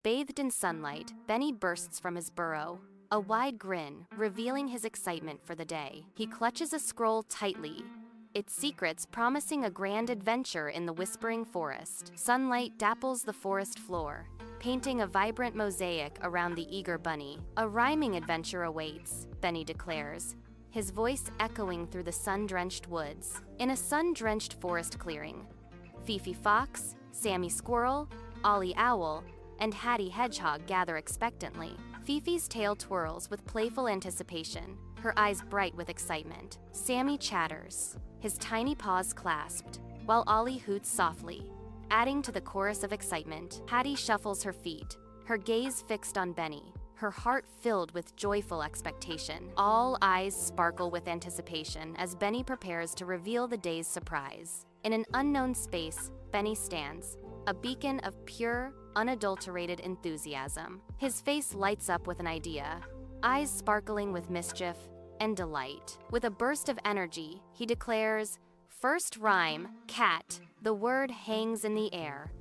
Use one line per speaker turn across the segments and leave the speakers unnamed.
Bathed in sunlight, Benny bursts from his burrow, a wide grin, revealing his excitement for the day. He clutches a scroll tightly, its secrets promising a grand adventure in the whispering forest. Sunlight dapples the forest floor, painting a vibrant mosaic around the eager bunny. A rhyming adventure awaits, Benny declares, his voice echoing through the sun-drenched woods. In a sun-drenched forest clearing, Fifi Fox, Sammy Squirrel, Ollie Owl, and Hattie Hedgehog gather expectantly. Fifi's tail twirls with playful anticipation, her eyes bright with excitement. Sammy chatters, his tiny paws clasped, while Ollie hoots softly, adding to the chorus of excitement. Hattie shuffles her feet, her gaze fixed on Benny, her heart filled with joyful expectation. All eyes sparkle with anticipation as Benny prepares to reveal the day's surprise. In an unknown space, Benny stands, a beacon of pure, unadulterated enthusiasm. His face lights up with an idea, eyes sparkling with mischief and delight. With a burst of energy, he declares, "First rhyme, cat." The word hangs in the air,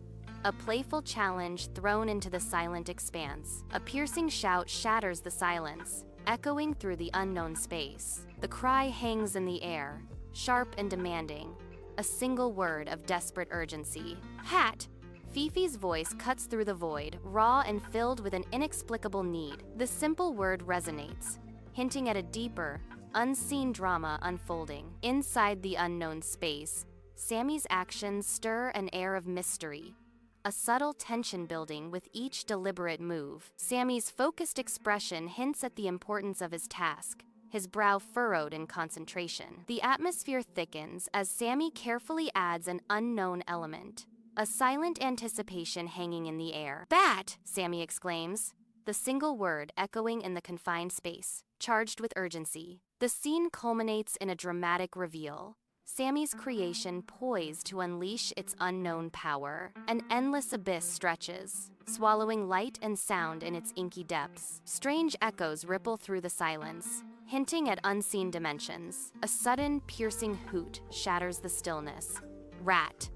a playful challenge thrown into the silent expanse. A piercing shout shatters the silence, echoing through the unknown space. The cry hangs in the air, sharp and demanding, a single word of desperate urgency. Hat! Fifi's voice cuts through the void, raw and filled with an inexplicable need. The simple word resonates, hinting at a deeper, unseen drama unfolding. Inside the unknown space, Sammy's actions stir an air of mystery, a subtle tension building with each deliberate move. Sammy's focused expression hints at the importance of his task, his brow furrowed in concentration. The atmosphere thickens as Sammy carefully adds an unknown element, a silent anticipation hanging in the air. "Bat!" Sammy exclaims, the single word echoing in the confined space, charged with urgency. The scene culminates in a dramatic reveal, Sammy's creation poised to unleash its unknown power. An endless abyss stretches, swallowing light and sound in its inky depths. Strange echoes ripple through the silence, hinting at unseen dimensions. A sudden, piercing hoot shatters the stillness. Rat!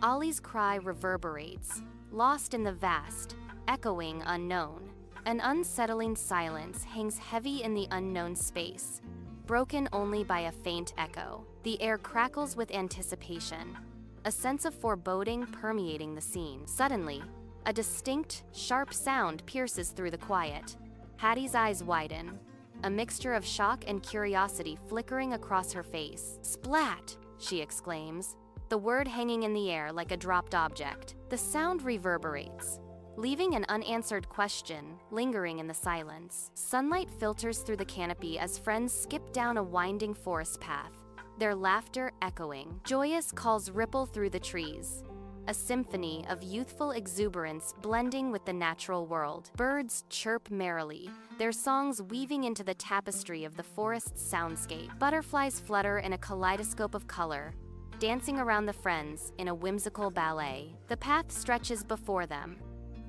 Ollie's cry reverberates, lost in the vast, echoing unknown. An unsettling silence hangs heavy in the unknown space, broken only by a faint echo. The air crackles with anticipation, a sense of foreboding permeating the scene. Suddenly, a distinct, sharp sound pierces through the quiet. Hattie's eyes widen, a mixture of shock and curiosity flickering across her face. "Splat!" she exclaims, the word hanging in the air like a dropped object. The sound reverberates, leaving an unanswered question lingering in the silence. Sunlight filters through the canopy as friends skip down a winding forest path, their laughter echoing. Joyous calls ripple through the trees, a symphony of youthful exuberance blending with the natural world. Birds chirp merrily, their songs weaving into the tapestry of the forest's soundscape. Butterflies flutter in a kaleidoscope of color, dancing around the friends in a whimsical ballet. The path stretches before them,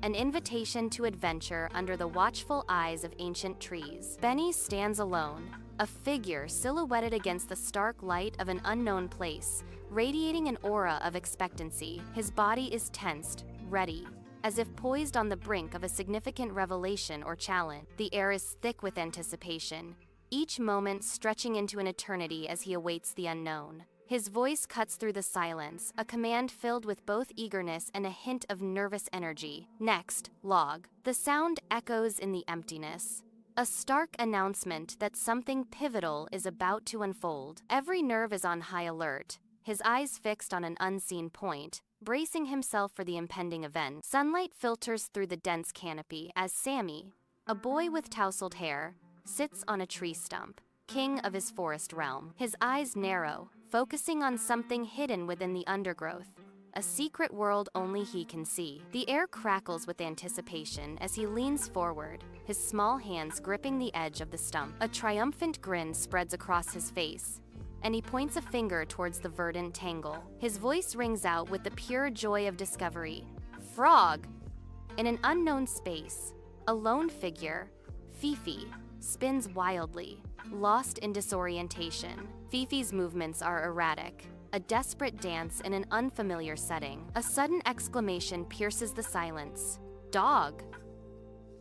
an invitation to adventure under the watchful eyes of ancient trees. Benny stands alone, a figure silhouetted against the stark light of an unknown place, radiating an aura of expectancy. His body is tensed, ready, as if poised on the brink of a significant revelation or challenge. The air is thick with anticipation, each moment stretching into an eternity as he awaits the unknown. His voice cuts through the silence, a command filled with both eagerness and a hint of nervous energy. "Next, log." The sound echoes in the emptiness, a stark announcement that something pivotal is about to unfold. Every nerve is on high alert, his eyes fixed on an unseen point, bracing himself for the impending event. Sunlight filters through the dense canopy as Sammy, a boy with tousled hair, sits on a tree stump, king of his forest realm. His eyes narrow, focusing on something hidden within the undergrowth, a secret world only he can see. The air crackles with anticipation as he leans forward, his small hands gripping the edge of the stump. A triumphant grin spreads across his face, and he points a finger towards the verdant tangle. His voice rings out with the pure joy of discovery. "Frog!" In an unknown space, a lone figure, Fifi, spins wildly, lost in disorientation. Fifi's movements are erratic, a desperate dance in an unfamiliar setting. A sudden exclamation pierces the silence, Dog!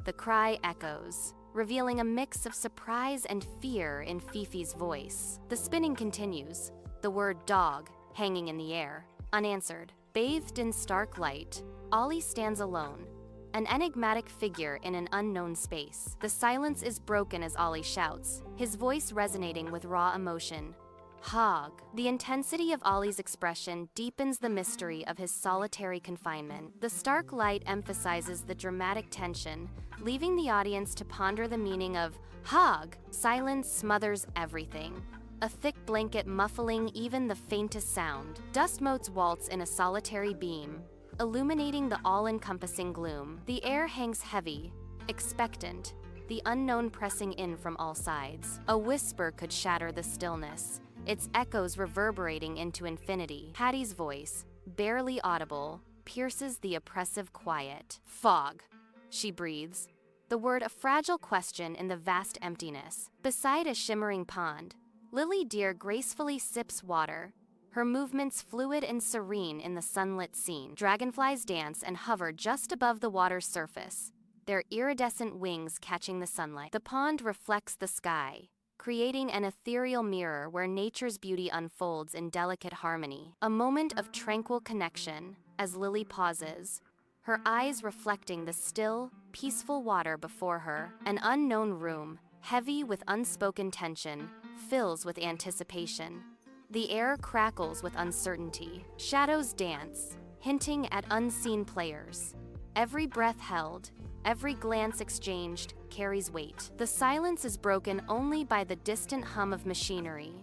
The cry echoes, revealing a mix of surprise and fear in Fifi's voice. The spinning continues, the word dog hanging in the air, unanswered. Bathed in stark light, Ollie stands alone, an enigmatic figure in an unknown space. The silence is broken as Ollie shouts, his voice resonating with raw emotion. Hog. The intensity of Ollie's expression deepens the mystery of his solitary confinement. The stark light emphasizes the dramatic tension, leaving the audience to ponder the meaning of hog. Silence smothers everything, a thick blanket muffling even the faintest sound. Dust motes waltz in a solitary beam, illuminating the all-encompassing gloom. The air hangs heavy, expectant, the unknown pressing in from all sides. A whisper could shatter the stillness, its echoes reverberating into infinity. Hattie's voice, barely audible, pierces the oppressive quiet. Fog, she breathes, the word a fragile question in the vast emptiness. Beside a shimmering pond, Lily Deer gracefully sips water, her movements fluid and serene in the sunlit scene. Dragonflies dance and hover just above the water's surface, their iridescent wings catching the sunlight. The pond reflects the sky, creating an ethereal mirror where nature's beauty unfolds in delicate harmony. A moment of tranquil connection as Lily pauses, her eyes reflecting the still, peaceful water before her. An unknown room, heavy with unspoken tension, fills with anticipation. The air crackles with uncertainty. Shadows dance, hinting at unseen players. Every breath held, every glance exchanged, carries weight. The silence is broken only by the distant hum of machinery.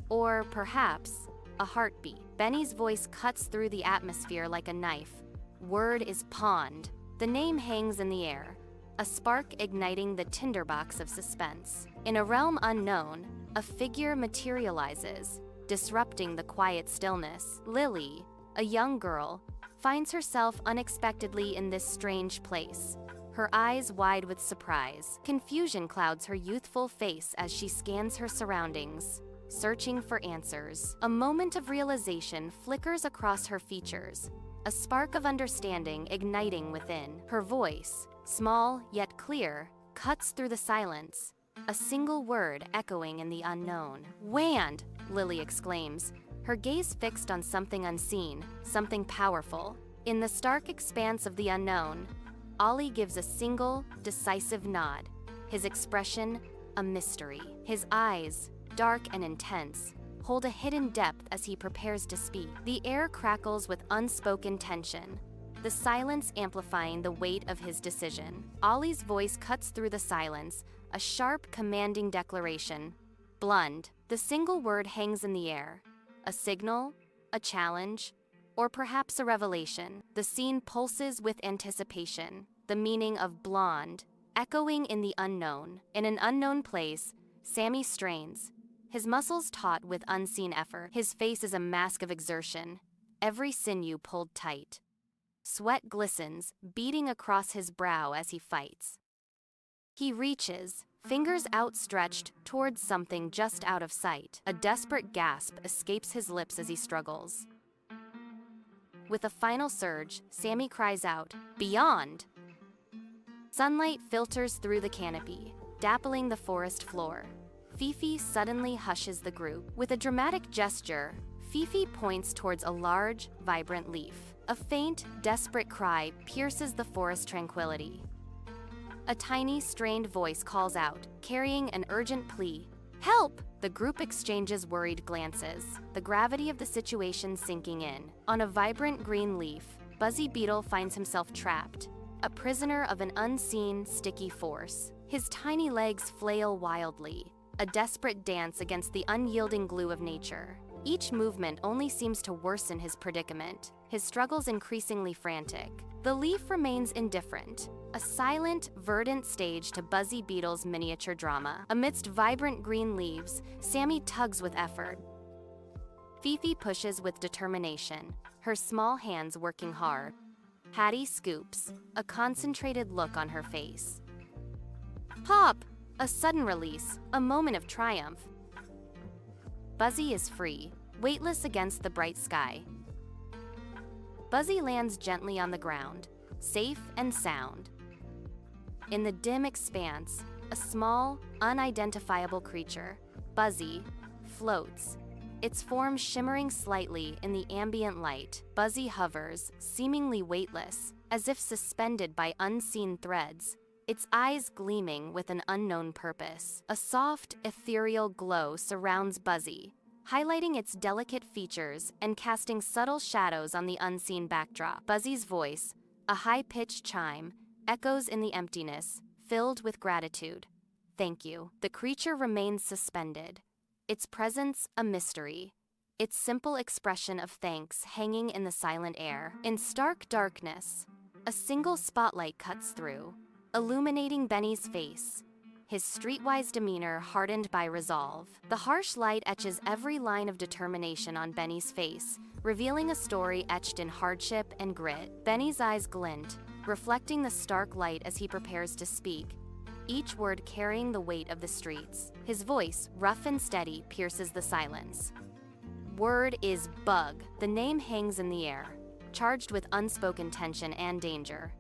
Or perhaps, a heartbeat. Benny's voice cuts through the atmosphere like a knife. Word is pond. The name hangs in the air, a spark igniting the tinderbox of suspense. In a realm unknown, a figure materializes, disrupting the quiet stillness. Lily, a young girl, finds herself unexpectedly in this strange place, her eyes wide with surprise. Confusion clouds her youthful face as she scans her surroundings, searching for answers. A moment of realization flickers across her features, a spark of understanding igniting within. Her voice, small yet clear, cuts through the silence, a single word echoing in the unknown. "Wand!" Lily exclaims, her gaze fixed on something unseen, something powerful. In the stark expanse of the unknown, Ollie gives a single, decisive nod, his expression a mystery. His eyes, dark and intense, hold a hidden depth as he prepares to speak. The air crackles with unspoken tension, the silence amplifying the weight of his decision. Ollie's voice cuts through the silence, a sharp, commanding declaration. Blund. The single word hangs in the air, a signal, a challenge, or perhaps a revelation. The scene pulses with anticipation, the meaning of blonde, echoing in the unknown. In an unknown place, Sammy strains, his muscles taut with unseen effort. His face is a mask of exertion, every sinew pulled tight. Sweat glistens, beading across his brow as he fights. He reaches, fingers outstretched towards something just out of sight. A desperate gasp escapes his lips as he struggles. With a final surge, Sammy cries out, "Beyond!" Sunlight filters through the canopy, dappling the forest floor. Fifi suddenly hushes the group. With a dramatic gesture, Fifi points towards a large, vibrant leaf. A faint, desperate cry pierces the forest tranquility. A tiny, strained voice calls out, carrying an urgent plea. "Help!" The group exchanges worried glances, the gravity of the situation sinking in. On a vibrant green leaf, Buzzy Beetle finds himself trapped, a prisoner of an unseen, sticky force. His tiny legs flail wildly, a desperate dance against the unyielding glue of nature. Each movement only seems to worsen his predicament, his struggles increasingly frantic. The leaf remains indifferent, a silent, verdant stage to Buzzy Beetle's miniature drama. Amidst vibrant green leaves, Sammy tugs with effort. Fifi pushes with determination, her small hands working hard. Hattie scoops, a concentrated look on her face. Pop! A sudden release, a moment of triumph. Buzzy is free, weightless against the bright sky. Buzzy lands gently on the ground, safe and sound. In the dim expanse, a small, unidentifiable creature, Buzzy, floats, its form shimmering slightly in the ambient light. Buzzy hovers, seemingly weightless, as if suspended by unseen threads, its eyes gleaming with an unknown purpose. A soft, ethereal glow surrounds Buzzy, highlighting its delicate features and casting subtle shadows on the unseen backdrop. Buzzy's voice, a high-pitched chime, echoes in the emptiness, filled with gratitude. Thank you. The creature remains suspended, its presence a mystery, its simple expression of thanks hanging in the silent air. In stark darkness, a single spotlight cuts through, illuminating Benny's face, his streetwise demeanor hardened by resolve. The harsh light etches every line of determination on Benny's face, revealing a story etched in hardship and grit. Benny's eyes glint, reflecting the stark light as he prepares to speak, each word carrying the weight of the streets. His voice, rough and steady, pierces the silence. Word is Bug. The name hangs in the air, charged with unspoken tension and danger,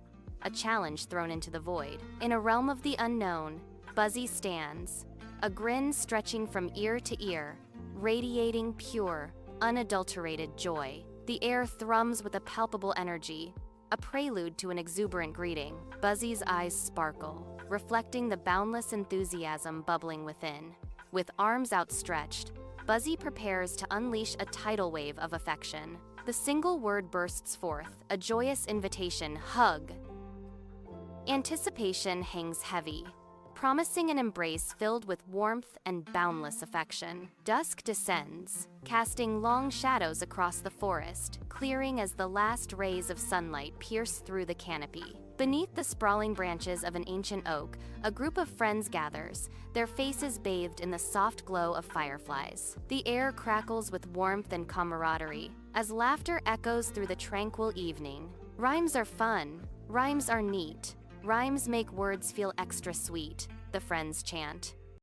a challenge thrown into the void. In a realm of the unknown, Buzzy stands, a grin stretching from ear to ear, radiating pure, unadulterated joy. The air thrums with a palpable energy, a prelude to an exuberant greeting. Buzzy's eyes sparkle, reflecting the boundless enthusiasm bubbling within. With arms outstretched, Buzzy prepares to unleash a tidal wave of affection. The single word bursts forth, a joyous invitation: hug. Anticipation hangs heavy, promising an embrace filled with warmth and boundless affection. Dusk descends, casting long shadows across the forest, clearing as the last rays of sunlight pierce through the canopy. Beneath the sprawling branches of an ancient oak, a group of friends gathers, their faces bathed in the soft glow of fireflies. The air crackles with warmth and camaraderie, as laughter echoes through the tranquil evening. Rhymes are fun, rhymes are neat, rhymes make words feel extra sweet, the friends chant.